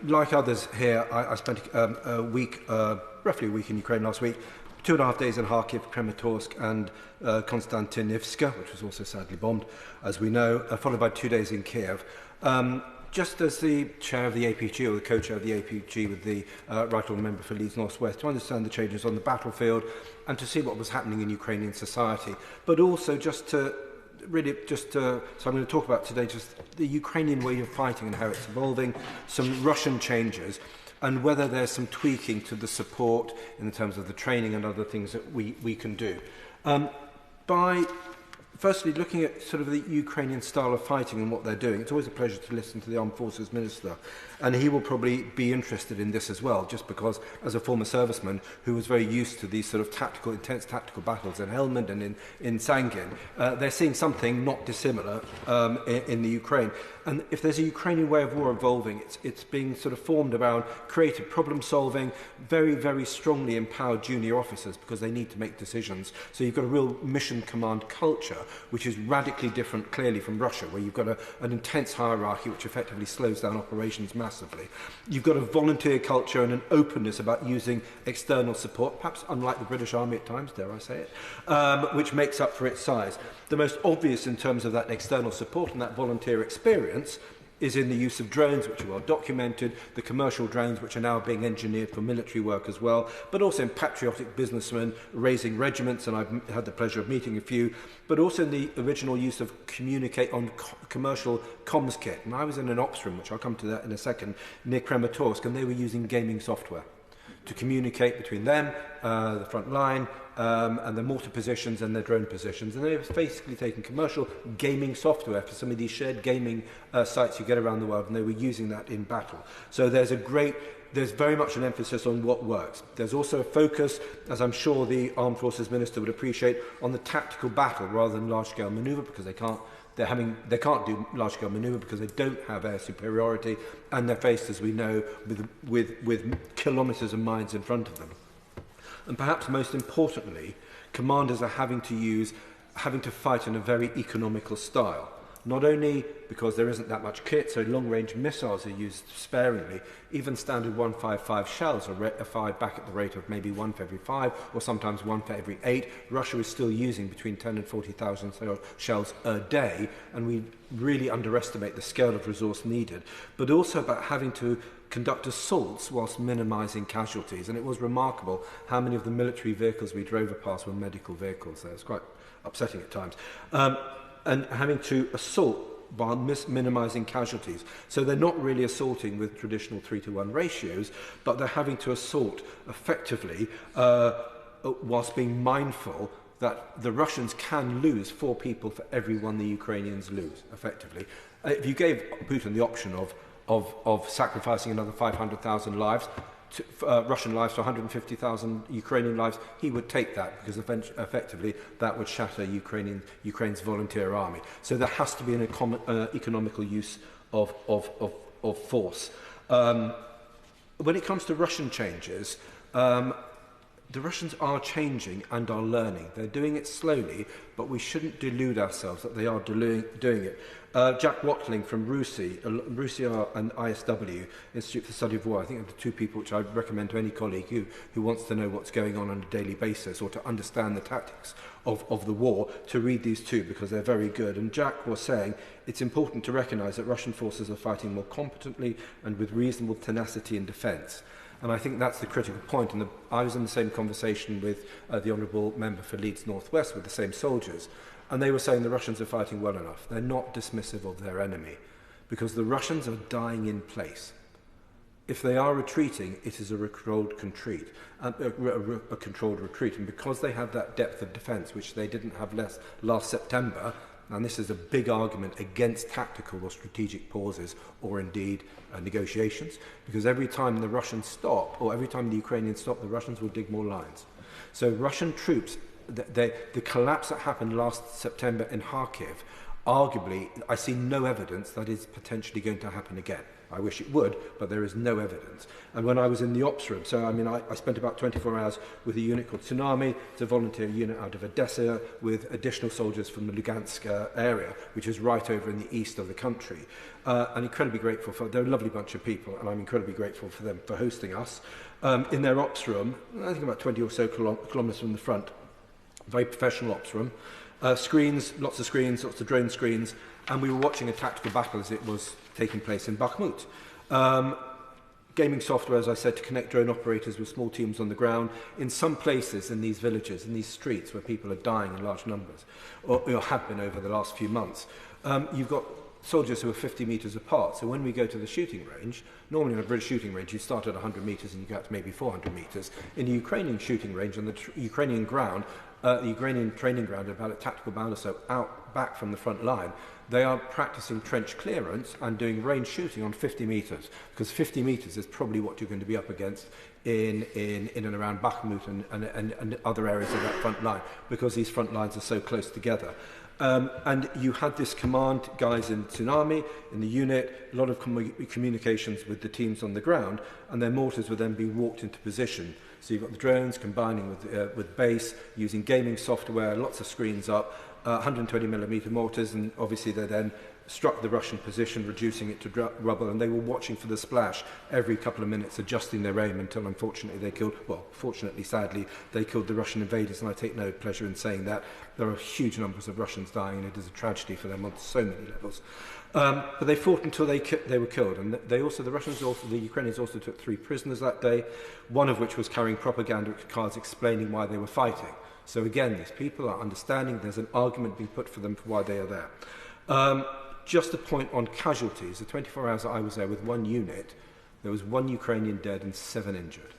Like others here, I spent a week, roughly a week in Ukraine last week, 2.5 days in Kharkiv, Kramatorsk and Konstantinivka, which was also sadly bombed, as we know, followed by 2 days in Kiev. Just as the chair of the APG, or the co-chair of the APG with the Right Honourable Member for Leeds North West, to understand the changes on the battlefield and to see what was happening in Ukrainian society, but also so I'm going to talk about today just the Ukrainian way of fighting and how it's evolving, some Russian changes, and whether there's some tweaking to the support in terms of the training and other things that we can do. By firstly looking at sort of the Ukrainian style of fighting and what they're doing, it's always a pleasure to listen to the Armed Forces Minister, and he will probably be interested in this as well, just because as a former serviceman who was very used to these sort of intense tactical battles in Helmand and in Sangin, they're seeing something not dissimilar in the Ukraine. And if there's a Ukrainian way of war evolving, it's being sort of formed around creative problem solving, very, very strongly empowered junior officers because they need to make decisions. So you've got a real mission command culture, which is radically different clearly from Russia, where you've got an intense hierarchy which effectively slows down operations massively. You've got a volunteer culture and an openness about using external support, perhaps unlike the British Army at times, dare I say it, which makes up for its size. The most obvious in terms of that external support and that volunteer experience is in the use of drones, which are well documented, the commercial drones, which are now being engineered for military work as well, but also in patriotic businessmen raising regiments, and I've had the pleasure of meeting a few, but also in the original use of communicate on commercial comms kit. And I was in an ops room, which I'll come to that in a second, near Kramatorsk, and they were using gaming software to communicate between them, the front line, and the mortar positions and their drone positions. And they've basically taken commercial gaming software for some of these shared gaming sites you get around the world, and they were using that in battle. So there's very much an emphasis on what works. There's also a focus, as I'm sure the Armed Forces Minister would appreciate, on the tactical battle rather than large-scale manoeuvre, because they can't do large-scale manoeuvre because they don't have air superiority, and they're faced, as we know, with kilometres of mines in front of them. And perhaps most importantly, commanders are having to fight in a very economical style. Not only because there isn't that much kit, so long-range missiles are used sparingly. Even standard 155 shells are fired back at the rate of maybe 1 for every 5, or sometimes 1 for every 8. Russia is still using between 10 and 40,000 shells a day, and we really underestimate the scale of resource needed. But also about having to conduct assaults whilst minimising casualties. And it was remarkable how many of the military vehicles we drove past were medical vehicles. So it's quite upsetting at times. And having to assault while minimising casualties. So they're not really assaulting with traditional 3-to-1 ratios, but they're having to assault effectively whilst being mindful that the Russians can lose 4 people for every one the Ukrainians lose, effectively. If you gave Putin the option of sacrificing another 500,000 lives, Russian lives to 150,000 Ukrainian lives, he would take that, because effectively that would shatter Ukraine's volunteer army. So there has to be an economical use of force. When it comes to Russian changes, the Russians are changing and are learning. They're doing it slowly, but we shouldn't delude ourselves that they are doing it. Jack Watling from RUSI and ISW, Institute for the Study of War, I think are the 2 people which I recommend to any colleague who wants to know what's going on a daily basis or to understand the tactics of the war, to read these 2, because they're very good. And Jack was saying it's important to recognise that Russian forces are fighting more competently and with reasonable tenacity in defence. And I think that's the critical point. And I was in the same conversation with the Honourable Member for Leeds North West with the same soldiers. And they were saying the Russians are fighting well enough. They're not dismissive of their enemy, because the Russians are dying in place. If they are retreating, it is a controlled retreat. And because they have that depth of defence, which they didn't have last September, and this is a big argument against tactical or strategic pauses, or indeed negotiations, because every time the Russians stop, or every time the Ukrainians stop, the Russians will dig more lines. So Russian troops, the collapse that happened last September in Kharkiv, arguably, I see no evidence that is potentially going to happen again. I wish it would, but there is no evidence. And when I was in the ops room, so I mean, I spent about 24 hours with a unit called Tsunami. It's a volunteer unit out of Odessa with additional soldiers from the Lugansk area, which is right over in the east of the country. And incredibly grateful for, they're a lovely bunch of people, and I'm incredibly grateful for them for hosting us. In their ops room, I think about 20 or so kilometres from the front, very professional ops room, screens, lots of drone screens, and we were watching a tactical battle as it was taking place in Bakhmut. Gaming software, as I said, to connect drone operators with small teams on the ground. In some places in these villages, in these streets where people are dying in large numbers, or have been over the last few months, you've got soldiers who are 50 metres apart. So when we go to the shooting range, normally in a British shooting range, you start at 100 metres and you go out to maybe 400 metres. In the Ukrainian shooting range, on the Ukrainian ground, the Ukrainian training ground, about a tactical mile or so out back from the front line, they are practicing trench clearance and doing range shooting on 50 metres, because 50 metres is probably what you're going to be up against in and around Bakhmut and other areas of that front line, because these front lines are so close together. And you had this command guys in Tsunami, in the unit, a lot of communications with the teams on the ground, and their mortars would then be walked into position. So you've got the drones combining with base, using gaming software, lots of screens up, 120mm mortars, and obviously they then struck the Russian position, reducing it to rubble, and they were watching for the splash every couple of minutes, adjusting their aim until unfortunately they killed, well, fortunately, sadly, they killed the Russian invaders, and I take no pleasure in saying that. There are huge numbers of Russians dying, and it is a tragedy for them on so many levels. But they fought until they were killed, and the Ukrainians also took 3 prisoners that day, one of which was carrying propaganda cards explaining why they were fighting. So again, these people are understanding there's an argument being put for them for why they are there. Just a point on casualties. The 24 hours that I was there with one unit, there was 1 Ukrainian dead and 7 injured.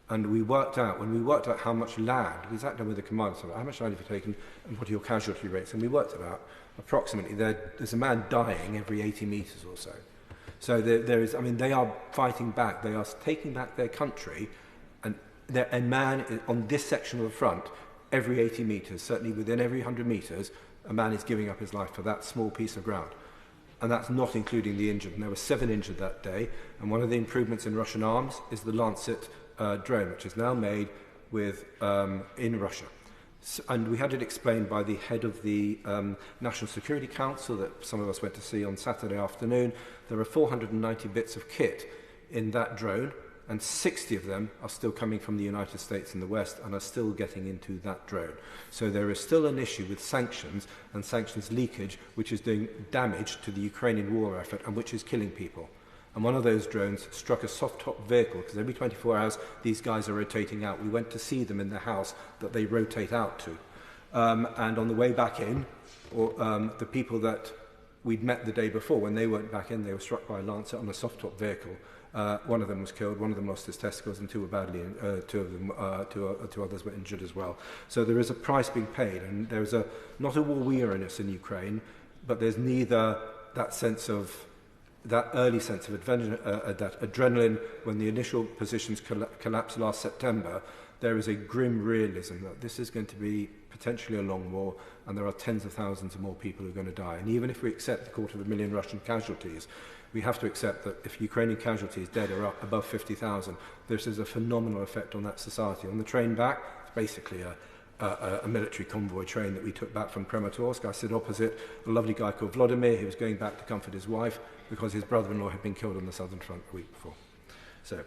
And when we worked out how much land, we sat down with the commander, so how much land have you taken and what are your casualty rates? And we worked it out approximately. There's a man dying every 80 metres or so. So there is, I mean, they are fighting back. They are taking back their country. And a man on this section of the front, every 80 metres, certainly within every 100 metres, a man is giving up his life for that small piece of ground. And that's not including the injured. And there were 7 injured that day. And one of the improvements in Russian arms is the Lancet drone, which is now made in Russia. And we had it explained by the head of the National Security Council that some of us went to see on Saturday afternoon. There are 490 bits of kit in that drone, and 60 of them are still coming from the United States and the West and are still getting into that drone. So there is still an issue with sanctions and sanctions leakage, which is doing damage to the Ukrainian war effort and which is killing people. And one of those drones struck a soft-top vehicle, because every 24 hours these guys are rotating out. We went to see them in the house that they rotate out to. And on the way back in, the people that we'd met the day before, when they went back in, they were struck by a Lancet on a soft-top vehicle. One of them was killed, one of them lost his testicles, and 2 were badly, two others were injured as well. So there is a price being paid, and there's not a war weariness in Ukraine, but there's neither that early sense of that adrenaline when the initial positions collapsed last September. There is a grim realism that this is going to be potentially a long war, and there are tens of thousands of more people who are going to die. And even if we accept the 250,000 Russian casualties, we have to accept that if Ukrainian casualties dead are up above 50,000, this is a phenomenal effect on that society. On the train back, it's basically a military convoy train that we took back from Kramatorsk. I sit opposite a lovely guy called Vladimir, who was going back to comfort his wife because his brother-in-law had been killed on the southern front a week before. So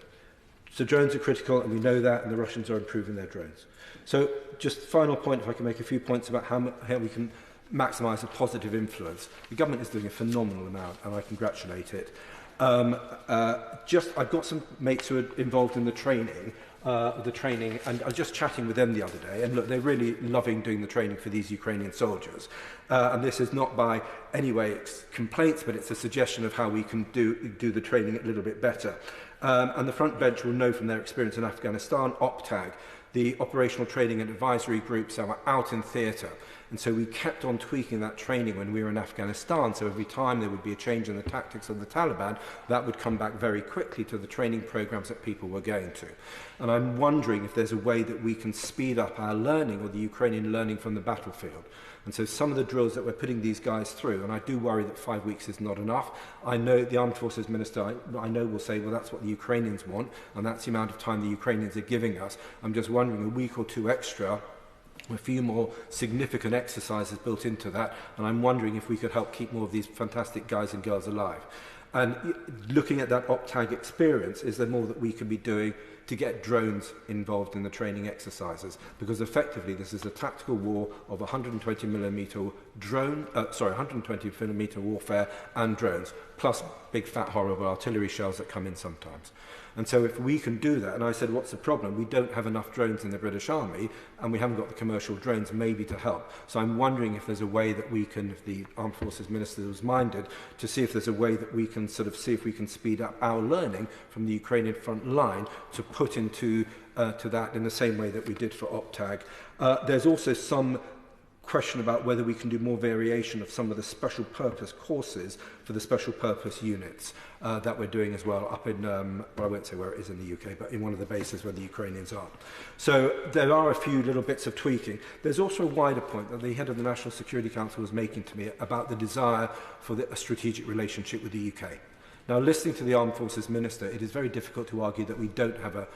drones are critical, and we know that, and the Russians are improving their drones. So just final point, if I can make a few points about how we can maximise a positive influence. The government is doing a phenomenal amount, and I congratulate it. I've got some mates who are involved in the training, and I was just chatting with them the other day, and look, they're really loving doing the training for these Ukrainian soldiers. And this is not by any way complaints, but it's a suggestion of how we can do the training a little bit better. And the front bench will know from their experience in Afghanistan, OPTAG, the operational training and advisory groups that were out in theatre. And so we kept on tweaking that training when we were in Afghanistan. So every time there would be a change in the tactics of the Taliban, that would come back very quickly to the training programs that people were going to. And I'm wondering if there's a way that we can speed up our learning, or the Ukrainian learning from the battlefield. And so some of the drills that we're putting these guys through, and I do worry that 5 weeks is not enough. I know the Armed Forces Minister, I know will say, well, that's what the Ukrainians want, and that's the amount of time the Ukrainians are giving us. I'm just wondering, a week or two extra, a few more significant exercises built into that, and I'm wondering if we could help keep more of these fantastic guys and girls alive. And looking at that OPTAG experience, is there more that we can be doing to get drones involved in the training exercises? Because effectively this is a tactical war of 120mm drone, 120mm warfare and drones, plus big fat horrible artillery shells that come in sometimes. And so if we can do that, and I said, what's the problem? We don't have enough drones in the British Army, and we haven't got the commercial drones maybe to help. So I'm wondering if there's a way that we can, if the Armed Forces Minister was minded, to see if there's a way that we can sort of see if we can speed up our learning from the Ukrainian front line to put into to that in the same way that we did for OPTAG. There's also some question about whether we can do more variation of some of the special purpose courses for the special purpose units that we're doing as well up in, well, I won't say where it is in the UK, but in one of the bases where the Ukrainians are. So there are a few little bits of tweaking. There's also a wider point that the head of the National Security Council was making to me about the desire for a strategic relationship with the UK. Now, listening to the Armed Forces Minister, it is very difficult to argue that we don't have a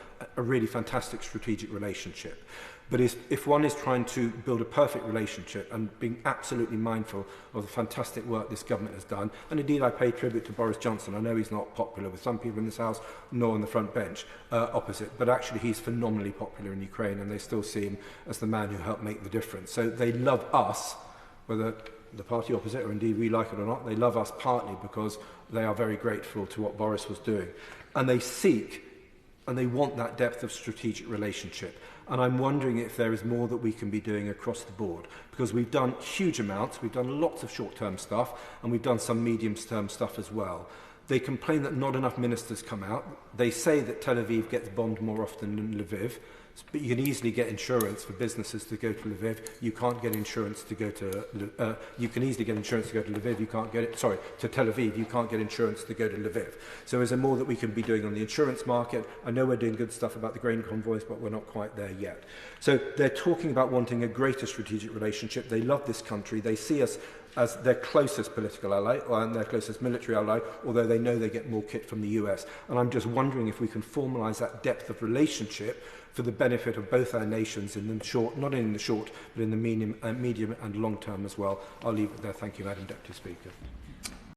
really fantastic strategic relationship. But if one is trying to build a perfect relationship and being absolutely mindful of the fantastic work this government has done, and indeed I pay tribute to Boris Johnson. I know he's not popular with some people in this House, nor on the front bench opposite, but actually he's phenomenally popular in Ukraine, and they still see him as the man who helped make the difference. So they love us, whether the party opposite, or indeed we like it or not, they love us partly because they are very grateful to what Boris was doing. And they seek and they want that depth of strategic relationship. And I'm wondering if there is more that we can be doing across the board, because we've done huge amounts, we've done lots of short-term stuff, and we've done some medium-term stuff as well. They complain that not enough ministers come out. They say that Tel Aviv gets bombed more often than Lviv, but you can easily get insurance for businesses to go to Lviv. You can't get insurance to go to. You can easily get insurance to go to Lviv. You can't get it. Sorry, to Tel Aviv. You can't get insurance to go to Lviv. So is there more that we can be doing on the insurance market? I know we're doing good stuff about the grain convoys, but we're not quite there yet. So they're talking about wanting a greater strategic relationship. They love this country. They see us as their closest political ally and their closest military ally, although they know they get more kit from the US. And I'm just wondering if we can formalise that depth of relationship for the benefit of both our nations in the short, not in the short, but in the medium and long term as well. I'll leave it there. Thank you, Madam Deputy Speaker.